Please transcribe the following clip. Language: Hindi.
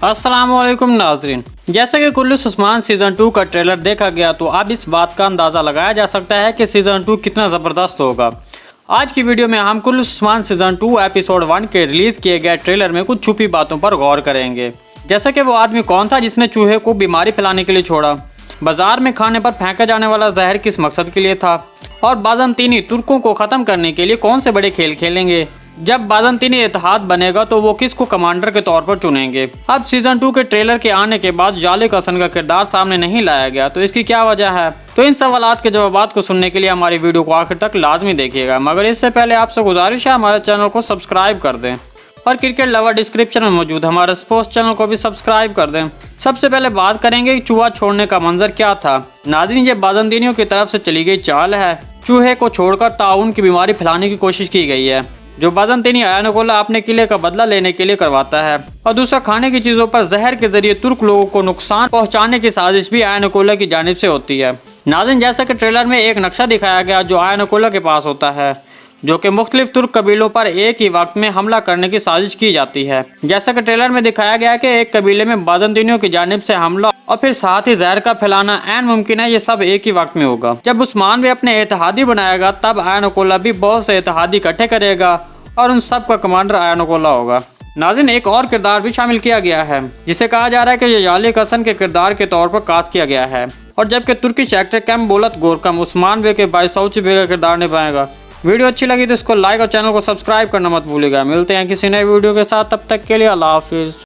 अस्सलामुअलैकुम नाजरीन, जैसे कि कुल्लूस उस्मान सीज़न 2 का ट्रेलर देखा गया तो अब इस बात का अंदाज़ा लगाया जा सकता है कि सीज़न 2 कितना ज़बरदस्त होगा। आज की वीडियो में हम कुल्लूस उस्मान सीज़न 2 एपिसोड 1 के रिलीज़ किए गए ट्रेलर में कुछ छुपी बातों पर गौर करेंगे। जैसे कि वो आदमी कौन था जिसने चूहे को बीमारी फैलाने के लिए छोड़ा, बाजार में खाने पर फेंका जाने वाला जहर किस मकसद के लिए था, और बाज़ंतीनी तुर्कों को ख़त्म करने के लिए कौन से बड़े खेल खेलेंगे। जब बाज़ंतीनी इत्तेहाद बनेगा तो वो किसको कमांडर के तौर पर चुनेंगे। अब सीजन 2 के ट्रेलर के आने के बाद जालिक हसन का किरदार सामने नहीं लाया गया, तो इसकी क्या वजह है। तो इन सवालात के जवाब को सुनने के लिए हमारी वीडियो को आखिर तक लाजमी देखिएगा, मगर इससे पहले आपसे गुजारिश है हमारे चैनल को सब्सक्राइब कर दें और क्रिकेट लवर डिस्क्रिप्शन में मौजूद हमारे स्पोर्ट्स चैनल को भी सब्सक्राइब कर दें। सबसे पहले बात करेंगे चूहा छोड़ने का मंजर क्या था। नाज़रीन, ये बाज़ंतीनियों की तरफ से चली गई चाल है। चूहे को छोड़कर ताउन की बीमारी फैलाने की कोशिश की गई है, जो बाज़ंतीनी आयनोकोला अपने किले का बदला लेने के लिए करवाता है, और दूसरा खाने की चीजों पर जहर के जरिए तुर्क लोगों को नुकसान पहुंचाने की साजिश भी आयनोकोला की जानिब से होती है। नाज़रीन, जैसा कि ट्रेलर में एक नक्शा दिखाया गया जो आयनोकोला के पास होता है, जो कि मुख्तलिफ तुर्क कबीलों पर एक ही वक्त में हमला करने की साजिश की जाती है। जैसा कि ट्रेलर में दिखाया गया कि एक कबीले में बाज़ंतीनियों की जानिब से हमला और फिर साथ ही जहर का फैलाना ऐन मुमकिन है, ये सब एक ही वक्त में होगा। जब उस्मान भी अपने इत्तेहादी बनाएगा तब आयनोकोला भी बहुत से इत्तेहादी इकट्ठे करेगा और उन सब का कमांडर आयनोकोला होगा। नाज़रीन, एक और किरदार भी शामिल किया गया है जिसे कहा जा रहा है कि ये जालिक हसन के किरदार के तौर पर कास्ट किया गया है, और जबकि तुर्किश एक्टर कैम बोलत गोरकम उस्मान बे के भाई सऊची बे का किरदार निभाएगा। वीडियो अच्छी लगी तो इसको लाइक और चैनल को सब्सक्राइब करना मत भूलिएगा। मिलते हैं किसी नए वीडियो के साथ, तब तक के लिए अल्लाह हाफिज़।